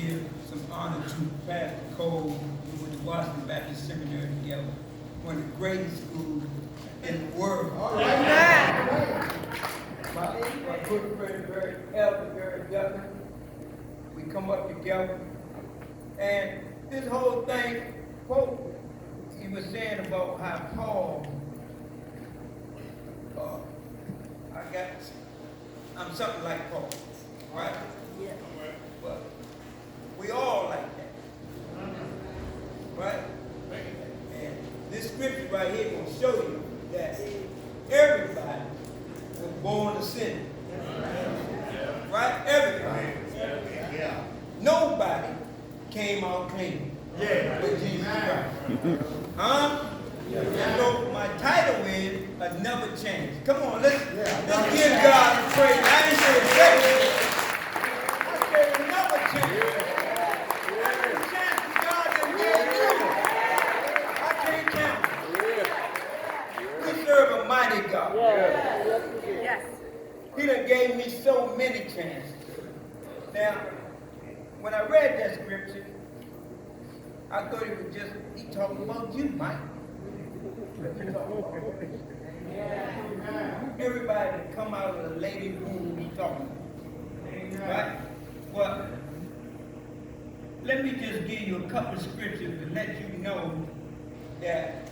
give some honor to Pastor Cole, who went to Washington Baptist Seminary together, one of the greatest schools in the world. Amen. My good friend, Barry Dutton, we come up together, and this whole thing, he was saying about how Paul, I'm something like Paul, right? Yeah. But we all like that, right? And this scripture right here will show you that everybody was born a sinner, right? Everybody. Yeah. Nobody came out clean with Jesus Christ. Huh? And so my title is Never Change. Come on, let's give God praise. I didn't say it. I said never change. Every chance God can give you, I can't count. We serve a mighty God. Yes. He done gave me so many chances. Now, when I read that scripture, I thought he talking about you, Mike. Everybody that come out of the lady room, he talking about. Right? Well, let me just give you a couple of scriptures to let you know that,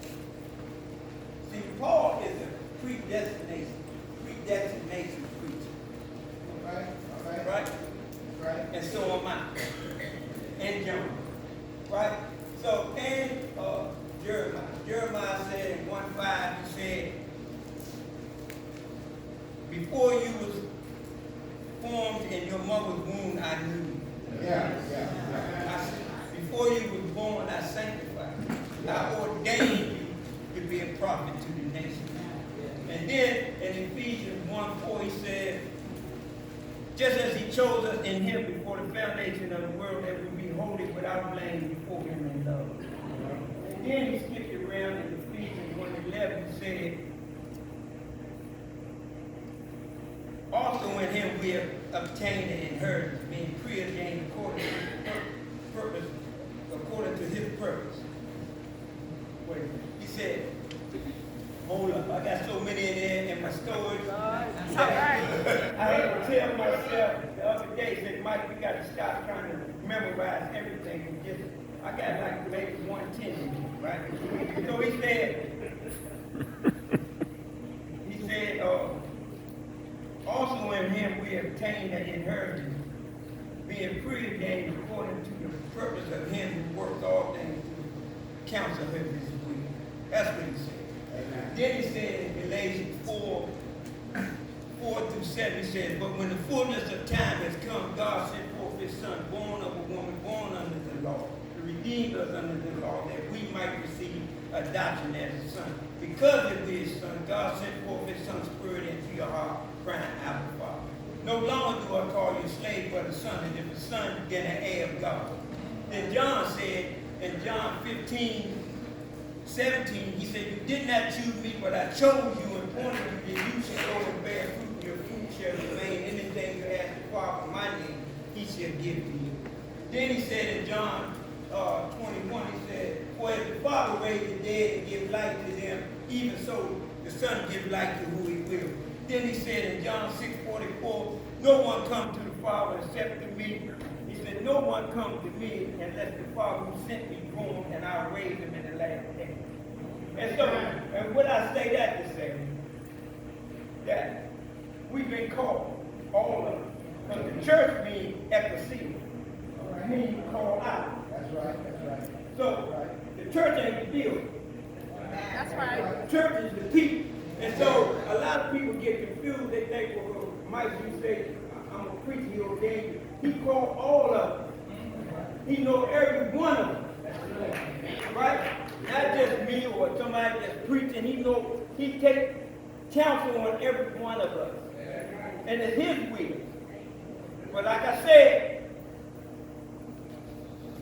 see, Paul is a predestination preacher. Right? And so am I. And John. Right? So, and Jeremiah said in 1:5, he said, before you was formed in your mother's womb, I knew you. Before you was born, I sanctified you. I ordained you to be a prophet to the nation. And then in Ephesians 1:4, he said, just as he chose us in him before the foundation of the world, that we be holy without blame before him in love. And then he skipped around in Ephesians 1:11 and said, also in him we have obtained an inheritance, being preordained according to his purpose. Wait, he said, hold up, I got so many in there in my storage. I had to tell myself the other day, said, Mike, we got to stop trying to memorize everything. And just, I got like maybe 110, right? So he said, also in him we obtained an inheritance, being preordained according to the purpose of him who works all things to the counsel of his will. That's what he said. Amen. Then he said in Galatians 4:7, he said, but when the fullness of time has come, God sent forth his son, born of a woman, born under the law, to redeem us under the law, that we might receive adoption as a son. Because of his son, God sent forth his son's spirit into your heart, crying, Abba, Father. No longer do I call you a slave, but a son, and if a son, then an heir of God. Then John said in John 15:17, he said, you did not choose me, but I chose you and appointed you that you should go and bear fruit, and your fruit shall remain. Anything you ask the Father in my name, he shall give to you. Then he said in John 21, he said, for if the Father raised the dead and give life to them, even so the Son give life to who he will. Then he said in John 6:44, no one comes to the Father except to me. He said, no one comes to me unless the Father who sent me draw him, and I'll raise him in the last day. And so, and what I say that to say, that we've been called, all of us, because the church means ecclesia. It means called out. That's right. So, the church ain't the building. That's right. The church is the people. And so, a lot of people get confused. They think, well, Mike, you say, I'm a preacher, he ordained you. He called all of them. He knows every one of them. Right? Not just me or somebody that's preaching. He takes counsel on every one of us. And it's his will. But like I said,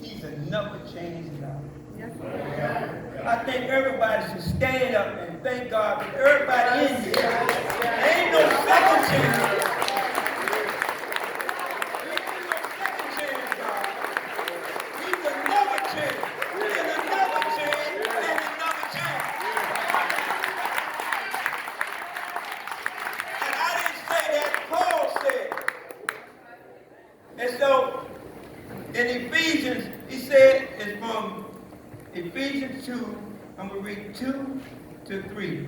he's a never changing God. I think everybody should stand up and thank God for everybody in here. There ain't no second chance. There ain't no second chance, God. In Ephesians, he said, it's from Ephesians 2, I'm going to read 2 to 3.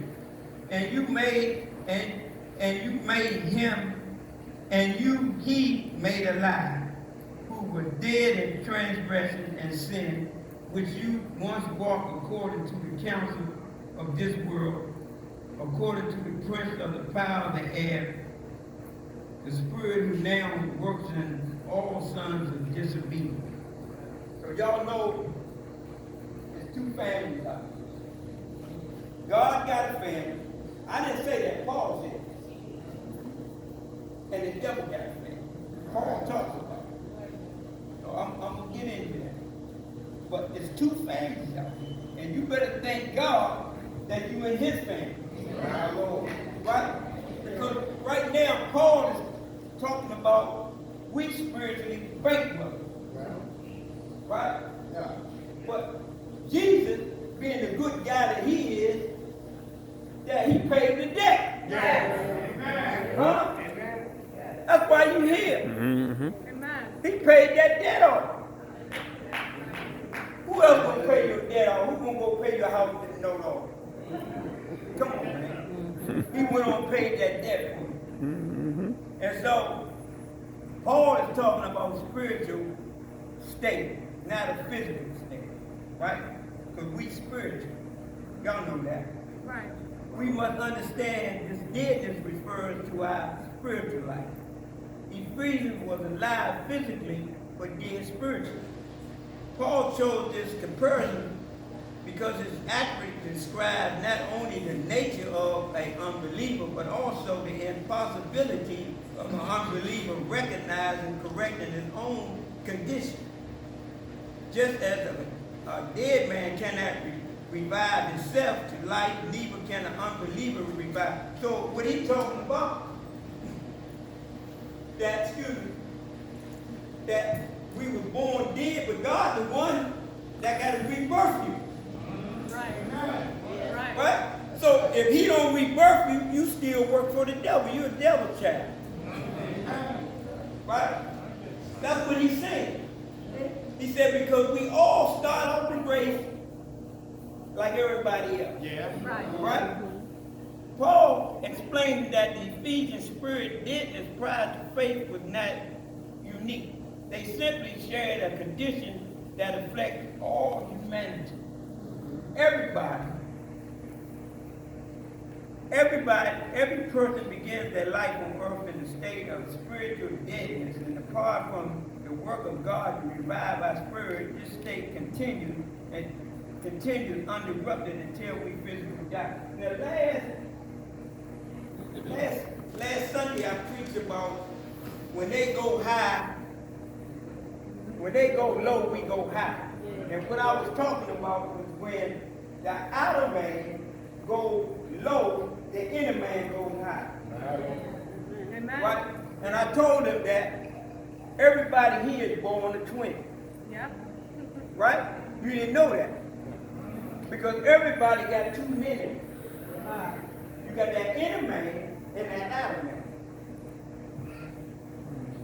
And you made, and you made him, he made alive, who were dead in transgression and sin, which you once walked according to the counsel of this world, according to the prince of the power of the air, the spirit who now works in all sons of disobedience. So y'all know there's two families out there. God got a family. I didn't say that, Paul said. And the devil got a family. Paul talks about it. So I'm going to get into that. But there's two families out there. And you better thank God that you in his family. Right? Because right now, Paul is talking about we spiritually bankrupt. Right? Yeah. But Jesus, being the good guy that he is, that he paid the debt. Yes. Huh? That's why you here. Mm-hmm. He paid that debt off. Who else gonna pay your debt off? Who gonna go pay your house with no note off? Come on, man. He went on and paid that debt for you. Mm-hmm. And so, Paul is talking about spiritual state, not a physical state, right? Because we spiritual. Y'all know that. Right. We must understand this deadness refers to our spiritual life. Ephesians was alive physically, but dead spiritually. Paul chose this comparison because it accurately describes not only the nature of an unbeliever, but also the impossibility of an unbeliever recognizing and correcting his own condition. Just as a dead man cannot revive himself to life, neither can an unbeliever revive. So what he's talking about, that we were born dead, but God the one that got to rebirth you. Right? So if he don't rebirth you, you still work for the devil. You're a devil child. Right? That's what he's saying. He said because we all start off the race like everybody else. Yeah. Right? Paul explained that the Ephesian spirit deadness prior to faith was not unique. They simply shared a condition that affects all humanity. Every person begins their life on earth in a state of spiritual deadness, and apart from the work of God to revive our spirit, this state continues uninterrupted until we physically die. Now, last Sunday I preached about when they go high, when they go low, we go high. And what I was talking about was when the outer man goes low, the inner man goes high. Amen. Right? And I told them that everybody here is born a twin. Yeah. Right? You didn't know that. Because everybody got two men. You got that inner man and that outer man.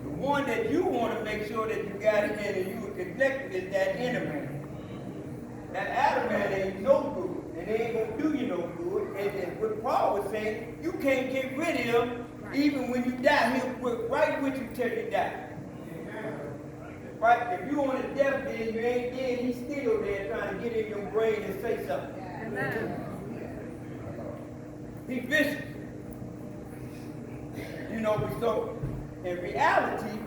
The one that you want to make sure that you got it in and you were connected is that inner man. That outer man ain't no good, and they ain't going to do you no good. And what Paul was saying, you can't get rid of him. Even when you die, he'll work right with you till you die. Right? If you on his deathbed and you ain't dead, he's still there trying to get in your brain and say something. Amen. He's vicious. You know, so in reality,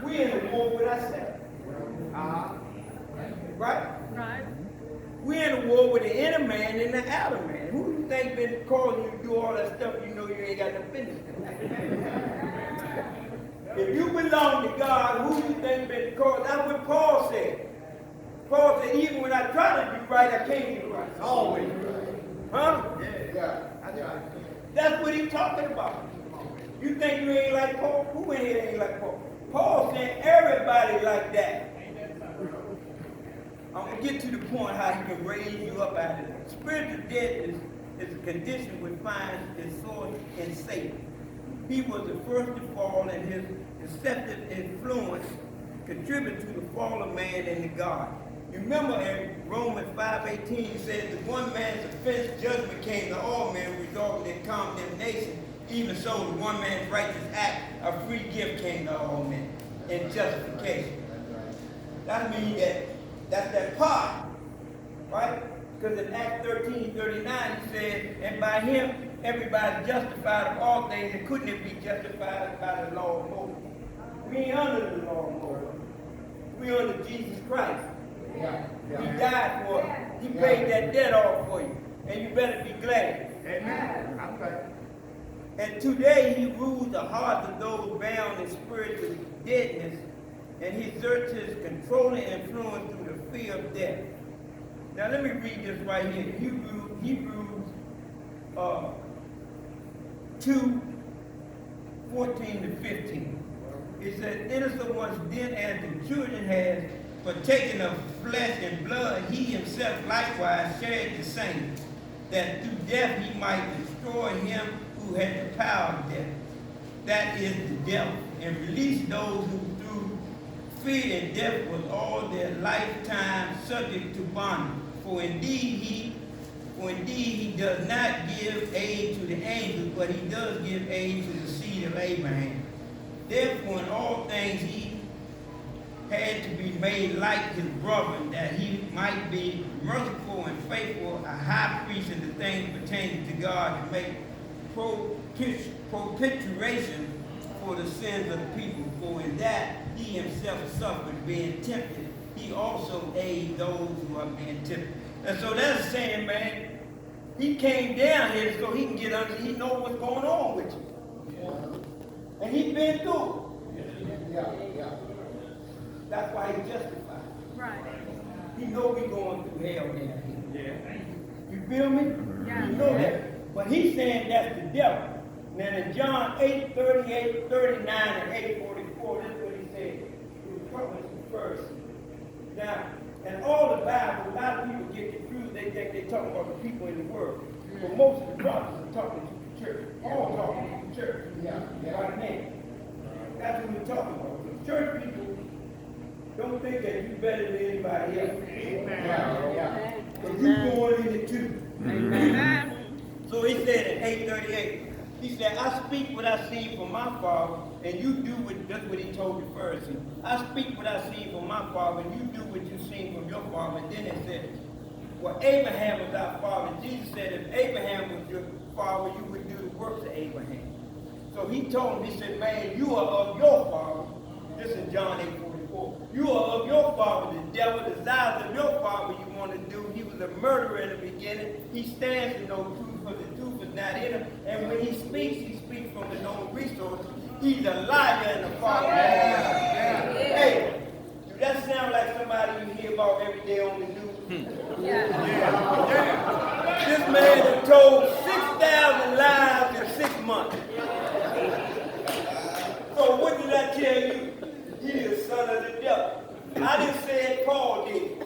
we're in a war with ourselves. Right? Right. We're in a war with the inner man and the outer man. Who do you think been calling you to do all that stuff you know you ain't got no business doing? If you belong to God, who do you think been called? That's what Paul said. Paul said, even when I try to do right, I can't do right. Always right. Huh? Yeah. That's what he's talking about. You think you ain't like Paul? Who in here ain't like Paul? Paul said everybody like that. I'm going to get to the point how he can raise you up out of it. Spiritual death is a condition which finds its source in Satan. He was the first to fall, and his deceptive influence contribute to the fall of man into God. Remember in Romans 5:18, it says that one man's offense judgment came to all men, resulting in condemnation. Even so, the one man's righteous act, a free gift came to all men in justification. That means that's that part, right? Because in Acts 13:39, he said, and by him everybody's justified of all things, and couldn't it be justified by the law of Moses? We ain't under the law of Moses. We under Jesus Christ. He died for us. He paid that debt off for you. And you better be glad. Amen. I'm glad. And today he rules the hearts of those bound in spiritual deadness, and he exerts his controlling influence through the fear of death. Now let me read this right here. Hebrews 2, 14 to 15. It says, innocent ones then as the children has partaken of flesh and blood, he himself likewise shared the same, that through death he might destroy him who had the power of death, that is the devil, and release those who through fear and death was all their lifetime subject to bondage. For indeed he does not give aid to the angels, but he does give aid to the seed of Abraham. Therefore in all things he had to be made like his brethren, that he might be merciful and faithful, a high priest in the things pertaining to God, to make propitiation for the sins of the people. For in that he himself suffered, being tempted, he also aided those who are being tempted. And so that's saying, man, he came down here so he can get under, he know what's going on with you. And he's been through it. That's why he's justified. Right. He know we going through hell down here. Yeah. You feel me? Yeah. You know that. But he's saying that's the devil. Now in John 8:38, 39, and 8:44, this is what he said. He was talking to first. Now, and all the Bible, a lot of people get confused. They think they're talking about the people in the world. But most of the prophets are talking to the church. All talking to the church. Right now. That's what we're talking about. The church people don't think that you're better than anybody else. Amen. But you're going in it too. Amen. So he said in 8:38, he said, I speak what I see from my father, and you do what, that's what he told the Pharisees. I speak what I see from my father, and you do what you seen from your father. And then it said, well, Abraham was our father. Jesus said, if Abraham was your father, you would do the works of Abraham. So he told him, he said, man, you are of your father. This is John 8:44. You are of your father, the devil. The desires of your father you want to do. He was a murderer in the beginning. He stands to know truth, for the truth is not in him. And when he speaks from the known resources. He's a liar and the father. Hey, do that sound like somebody you hear about every day on the news? This man has told 6,000 lies in 6 months. So what did I tell you? He is son of the devil. I didn't say it, Paul did.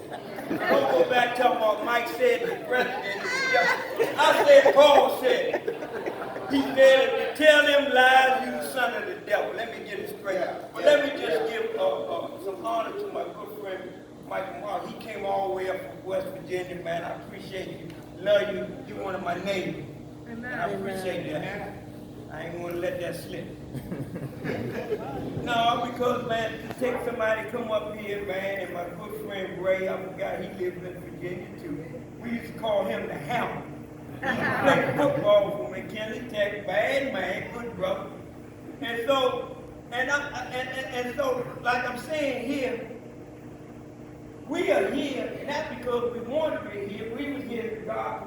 Don't go back talking about Mike said the president is the devil. I said Paul said it. He said, if you tell them lies, you the son of the devil. Let me get it straight. But let me just give some honor to my good friend, Michael Mark. He came all the way up from West Virginia, man. I appreciate you. Love you. You're one of my neighbors. And I appreciate that. I ain't going to let that slip. No, because, man, to take somebody come up here, man, and my good friend Ray, I forgot he lives in Virginia, too. We used to call him the Hammer. He played football for McKinley Tech, bad man, good brother. And so, so, like I'm saying here, we are here, not because we want to be here. We was here to God.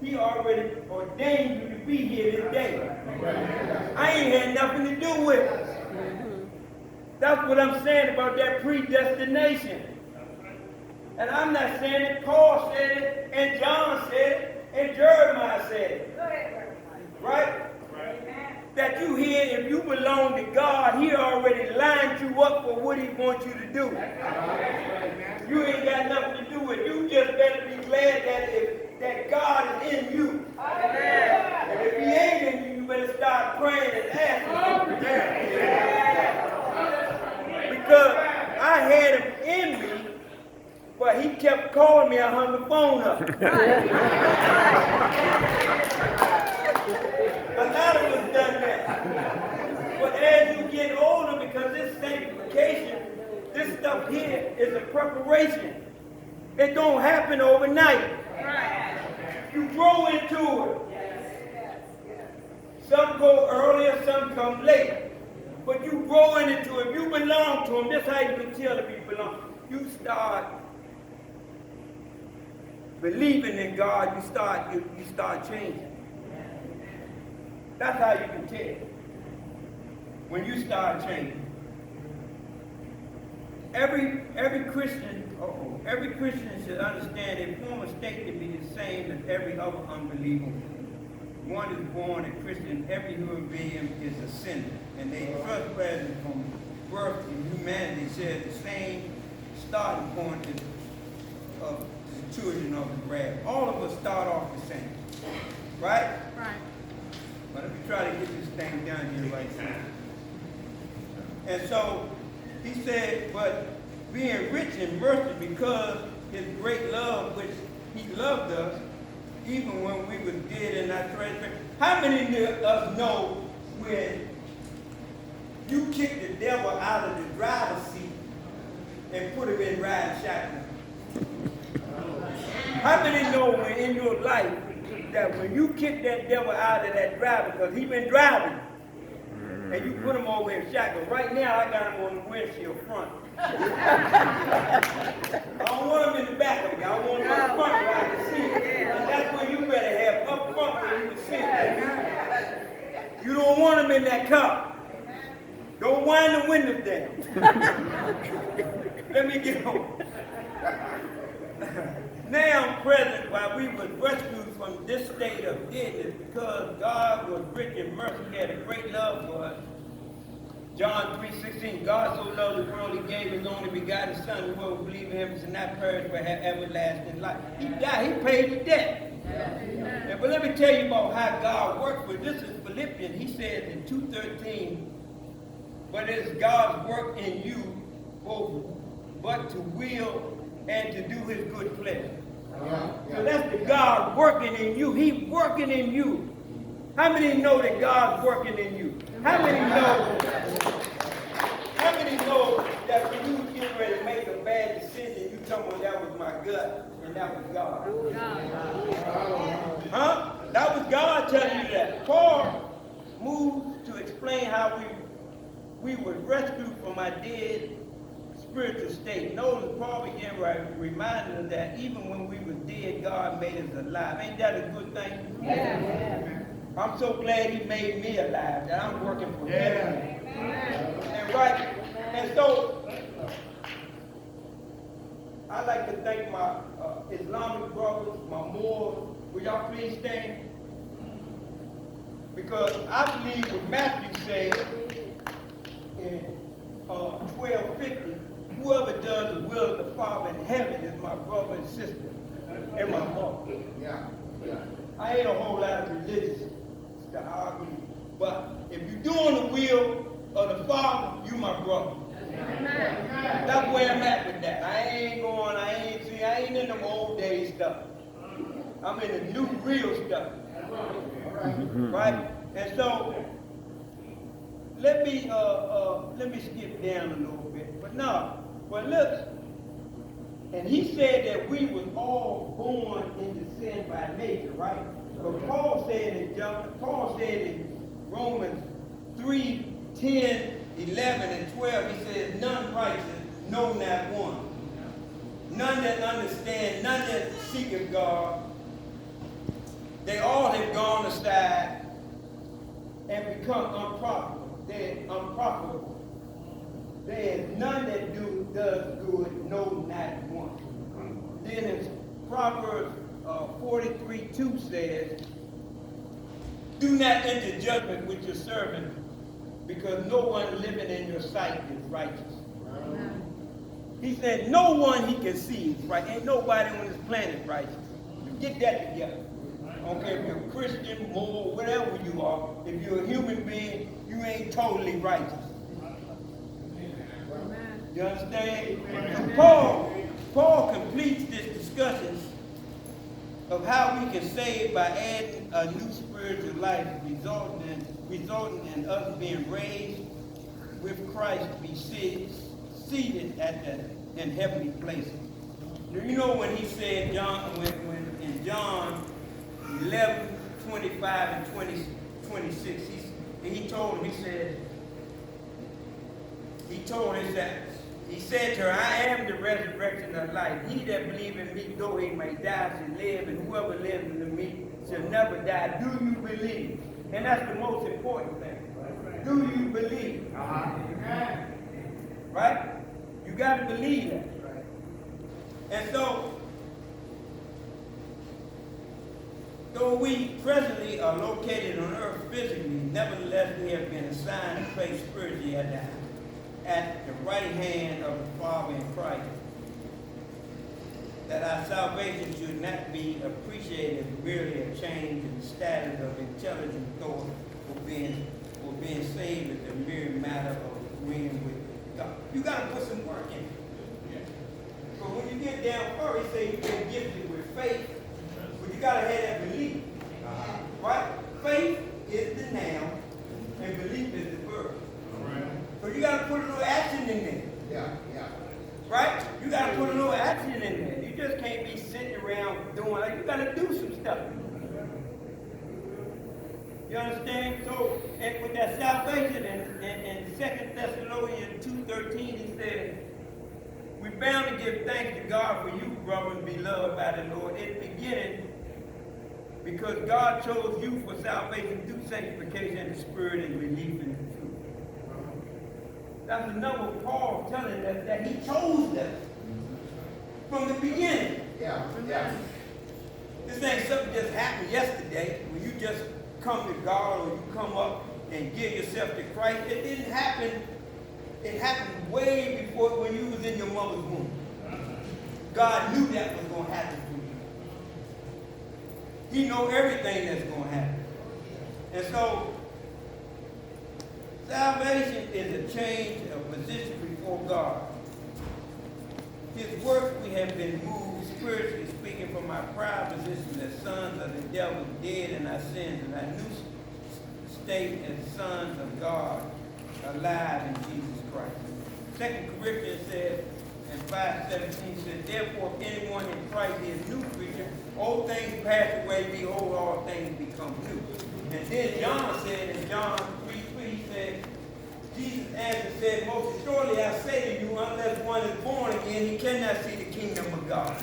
He already ordained you to be here today. I ain't had nothing to do with it. That's what I'm saying about that predestination. And I'm not saying it. Paul said it, and John said it, and Jeremiah said it. Right? That you here, if you belong to God, he already lined you up for what he wants you to do. You ain't got nothing to do with it. You just better be glad that God is in you. And if he ain't in you, you better start praying and asking. Because had him in me, but he kept calling me. I hung the phone up. A lot of us done that. But as you get older, because this sanctification, this stuff here is a preparation. It don't happen overnight. You grow into it. Some go earlier, some come later. But you grow into it. If you belong to him, that's how you can tell if you belong. You start believing in God, you start changing. That's how you can tell when you start changing. Every Christian should understand they form a state to be the same as every other unbeliever. One is born a Christian, every human being is a sinner. And they first present from birth to humanity shares the same starting point of the children of the wrath. All of us start off the same. Right? Right. But let me try to get this thing done here right now. And so he said, but being rich in mercy because his great love, which he loved us, even when we were dead in our transgression. How many of us know when you kick the devil out of the driver's seat and put him in riding shotgun? How many know when in your life that when you kick that devil out of that driver, because he's been driving, and you put him over in shotgun. Right now, I got him on the windshield front. I don't want him in the back of me. I want him up front where I can see him. And that's where you better have up front where you can see him. You don't want him in that car. Don't wind the windows down. Let me get home. Now, present, while we were rescued from this state of deadness, because God was rich in mercy, he had a great love for us. John 3:16, God so loved the world, he gave his only begotten Son, whoever will believe in him shall not perish but have everlasting life. He died, he paid the debt. Yeah, but let me tell you about how God works. But this is Philippians, he says in 2:13, but it is God's work in you both, but to will and to do his good pleasure. So that's the God working in you. He's working in you. How many know that God's working in you? How many know that when you get ready to make a bad decision, you tell me that was my gut and that was God? Huh? That was God telling you that. Paul moved to explain how we were rescued from our dead spiritual state. Notice Paul began reminding us that even when we were dead, God made us alive. Ain't that a good thing? Yeah. I'm so glad he made me alive, that I'm working for him. And right, and so I'd like to thank my Islamic brothers, my Moors. Will y'all please stand? Because I believe what Matthew said in 12:50, whoever does the will of the Father in heaven is my brother and sister and my mother. Yeah. I ain't a whole lot of religious to argue, but if you're doing the will of the Father, you my brother. That's where I'm at with that. I ain't in the old days stuff. I'm in the new real stuff. Right? And so let me skip down a little bit. But look, and he said that we was all born into sin by nature, right? But Paul said in Romans 3:10, 11, and 12, he says, none righteous, no, not one. None that understand, none that seeketh God. They all have gone aside and become unprofitable. They're unprofitable. There is none that does good, no, not one. Then in Proverbs 43:2 says, do not enter judgment with your servant, because no one living in your sight is righteous. He said, no one he can see is right. Ain't nobody on this planet is righteous. You get that together. Okay, if you're a Christian, Moor, whatever you are, if you're a human being, you ain't totally righteous. You understand? So Paul completes this discussion of how we can save by adding a new spiritual life, resulting in us being raised with Christ to be seated in heavenly places. You know when he said, when in John 11, 25 and 26, he told him, he said to her, I am the resurrection of life. He that believeth in me, though he may die, shall live, and whoever lives in me shall never die. Do you believe? And that's the most important thing. Do you believe? Right? You got to believe that. And so, though we presently are located on earth physically, nevertheless we have been assigned a place spiritually at the right hand of the Father in Christ, that our salvation should not be appreciated as merely a change in the status of intelligent thought or being saved as a mere matter of agreeing with God. You got to put some work in it. So when you get down further, he says you've been gifted with faith, but you got to have that belief. Right? Faith is the noun, and belief is the verb. So you got to put a little action in there. Yeah. Right? You got to put a little action in there. You just can't be sitting around doing like, you got to do some stuff. You understand? So, and with that salvation in 2 Thessalonians 2:13, he said, we're bound to give thanks to God for you, brothers, beloved by the Lord, in the beginning, because God chose you for salvation through sanctification in the Spirit and belief in the truth. That's another Paul telling us that he chose us from the beginning. Yeah. This ain't something just happened yesterday when you just come to God or you come up and give yourself to Christ. It didn't happen. It happened way before when you was in your mother's womb. God knew that was going to happen to you. He knows everything that's going to happen. And so, salvation is a change of position before God. His work, we have been moved spiritually speaking from our prior position as sons of the devil, dead in our sins, and our new state as sons of God, alive in Jesus Christ. 2 Corinthians says, in 5:17 says, therefore, if anyone in Christ is a new creature, old things pass away, behold, all things become new. And then John said in John 3:3, he said, Jesus answered, said, most assuredly I say to you, unless one is born again, he cannot see the kingdom of God.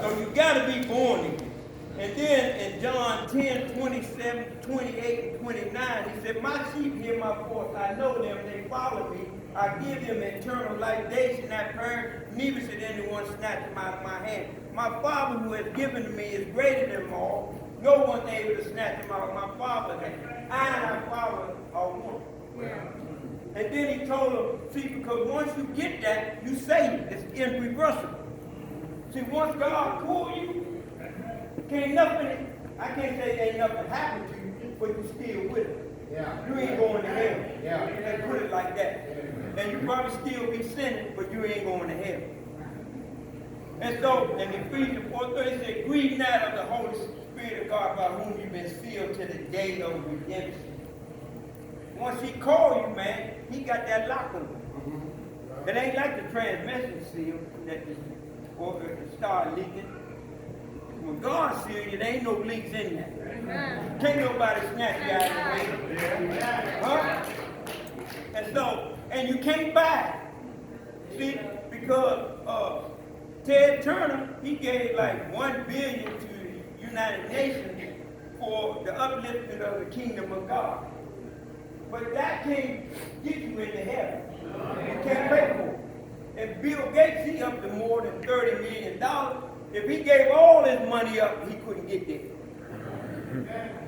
So you got to be born again. And then in John 10, 27, 28, and 29, he said, my sheep hear my voice. I know them, they follow me. I give them eternal life. They should not perish, neither should anyone snatch them out of my hand. My Father who has given to me is greater than them all. No one able to snatch them out of my Father's hand. I and my Father are one. And then he told them, see, because once you get that, you saved. It's irreversible. See, once God called you, can't nothing, I can't say ain't nothing happened to you, but you still with it. You ain't going to hell. Let's put it like that. And you probably still be sinning, but you ain't going to hell. And so, in Ephesians 4:30, it said, grieve not of the Holy Spirit of God, by whom you've been sealed to the day of redemption. Once he called you, man, he got that lock on you. It ain't like the transmission seal that start leaking. When God sealed you, there ain't no leaks in there. Can't nobody snatch you out of the way. Huh? And so, and you can't buy it. See, because Ted Turner, he gave like $1 billion to the United Nations for the upliftment of the kingdom of God. But that can't get you into heaven. You can't pay for it. And Bill Gates, he up to more than $30 million. If he gave all his money up, he couldn't get there.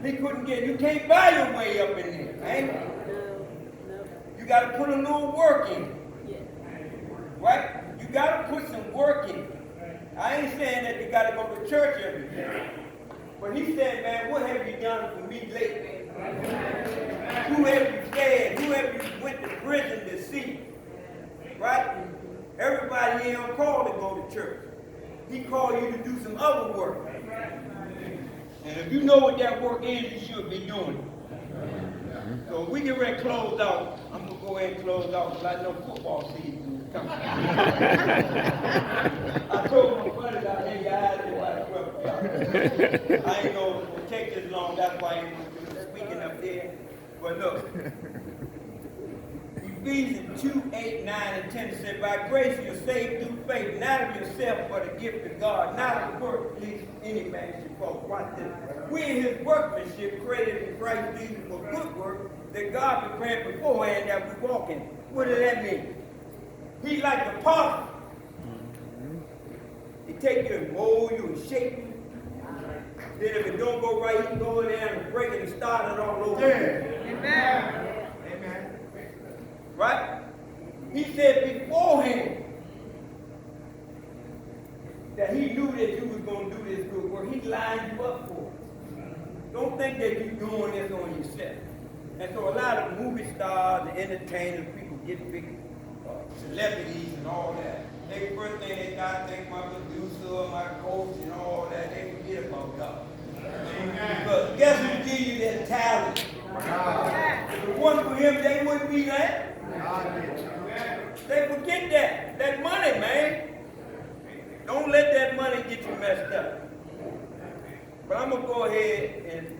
He couldn't get, you can't buy your way up in there, right? You got to put a little work in. Right? You got to put some work in. I ain't saying that you got to go to church every day. But he said, man, what have you done for me lately? Who have you fed? Who have you went to prison to see? Right? Everybody ain't on call to go to church. He called you to do some other work. And if you know what that work is, you should be doing it. So if we get ready to close out, I'm going to go ahead and close out because I know football season is coming. I told my buddies out there, guys, I ain't going to take this long. That's why I ain't going to do speaking up there. But look, Ephesians 2, 8, 9, and 10 said, by grace you're saved through faith, not of yourself, but a gift of God, not of work, lest any man should boast. Watch this. We're his workmanship, created in Christ Jesus for good work, that God prepared beforehand that we walk in. What does that mean? He's like the potter. He take you and mold you and shape you. Then if it don't go right, he can go in there and break it and start it all over again. Amen. Amen. Right? He said beforehand that he knew that you was going to do this good work. He lined you up for it. Don't think that you're doing this on yourself. And so a lot of movie stars and entertainers, people get big celebrities and all that. They first thing they got to think my producer or my coach and all that, they forget about God. Because guess who give you that talent? If it wasn't for him, they wouldn't be there. They forget that money, man. Don't let that money get you messed up. But I'm going to go ahead and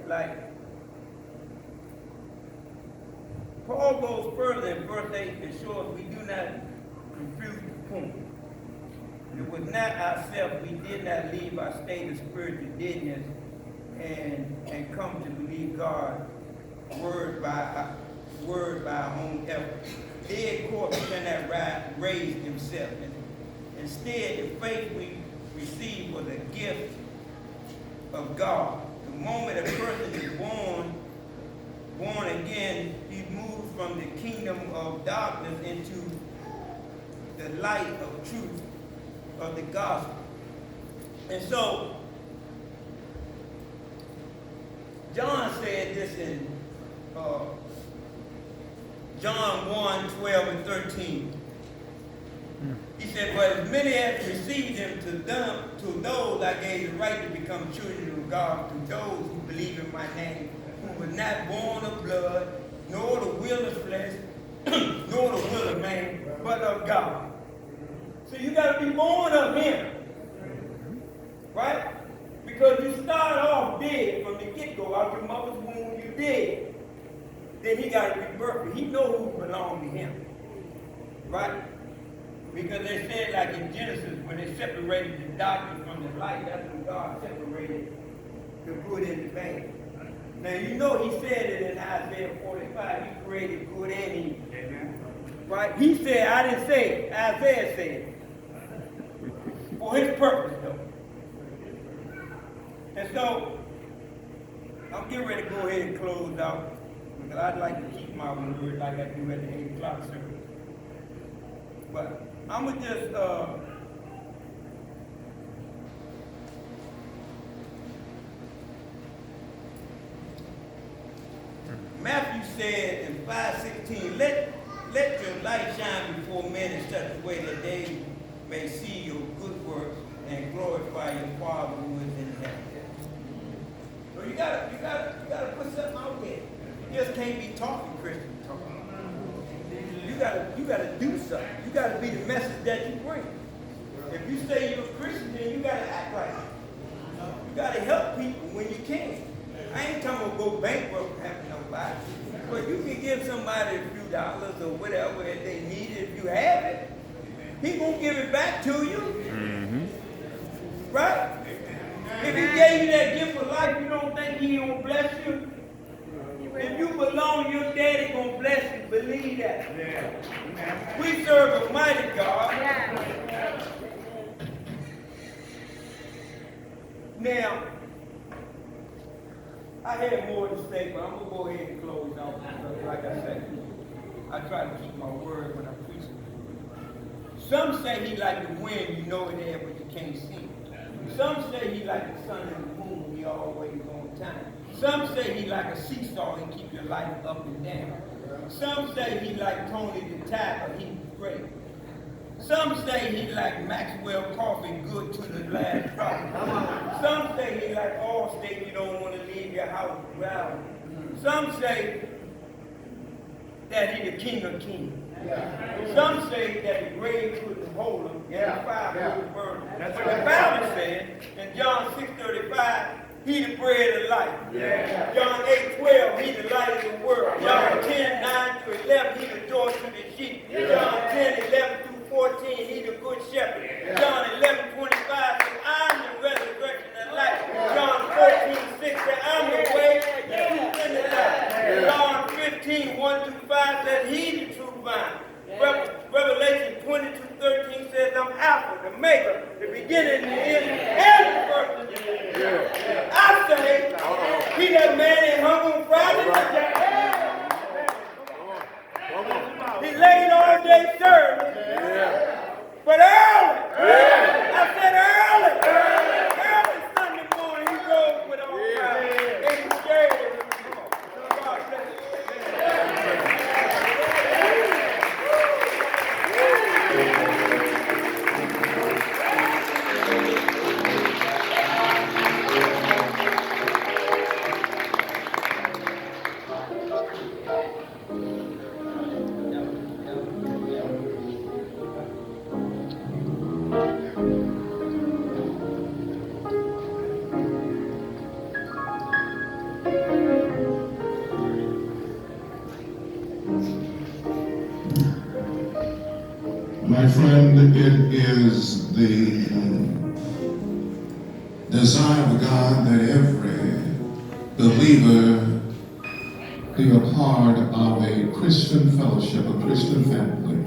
Paul goes further in verse 8 to show us we do not refuse the point. It was not ourselves, we did not leave our state of spiritual deadness and come to believe God word by our own effort. Dead corpse cannot raise himself. Instead, the faith we received was a gift of God. The moment a person is born again, he moves from the kingdom of darkness into the light of truth of the gospel. And so, John said this in John 1, 12 and 13. He said, but as many as received him, to those I gave the right to become children of God, to those who believe in my name, who were not born of blood, nor the will of flesh, nor the will of man, but of God. So you got to be born of him. Right? Because you start off dead from the get-go. Out your mother's womb, you dead. Then he got to rebirth you. He knows who belongs to him. Right? Because they said, like in Genesis, when they separated the darkness from the light, that's when God separated the good and the bad. Now, you know he said it in Isaiah 45. He created good and evil. Amen. Right? He said, I didn't say it. Isaiah said it. For his purpose, though. And so, I'm getting ready to go ahead and close out. Because I'd like to keep my word like I do at the 8 o'clock service. But I'm going to just Matthew said in 5:16, let your light shine before men in such a way that they may see your good works and glorify your Father who is in heaven. So you gotta put something out there. You just can't be talking Christian talk. You gotta do something. You gotta be the message that you bring. If you say you're a Christian, then you gotta act like it. You gotta help people when you can. I ain't talking about go bankrupt having nobody. But you can give somebody a few dollars or whatever that they need if you have it. He gonna give it back to you. Mm-hmm. Right? If he gave you that gift of life, you don't think he gonna bless you? If you belong, your daddy gonna bless you. Believe that. Yeah. We serve a mighty God. Yeah. Now, I had more to say, but I'm gonna go ahead and close out because, like I said, I try to keep my word when I'm preaching. Some say he like the wind, you know it there, but you can't see it. Some say he like the sun and the moon, he always on time. Some say he like a seesaw and keep your life up and down. Some say he like Tony the Tiger, he great. Some say he like Maxwell coffee, good to the last drop. Some say he like Allstate, you don't want to leave your house without. Some say that he the king of kings. Some say that the grave couldn't hold him, and the fire couldn't burn him. But the Bible says in John 6:35, he the bread of life. John 8:12, he the light of the world. John 10:9-11, he the door to the sheep. John 10:11-14, he the good shepherd. John 11:25 says, I'm the resurrection and life. John 14:6 says, I'm the way, the truth, and the life. John 15:1-5 says, he the true vine. Revelation 22:13 says, I'm Alpha, the maker, the beginning, the end, and the first. I say, he that man ain't hung on Friday. He laid all day serving. But early, I said early Sunday morning, he rose with all Friday. And he scared. God bless you. My friend, it is the desire of God that every believer be a part of a Christian fellowship, a Christian family.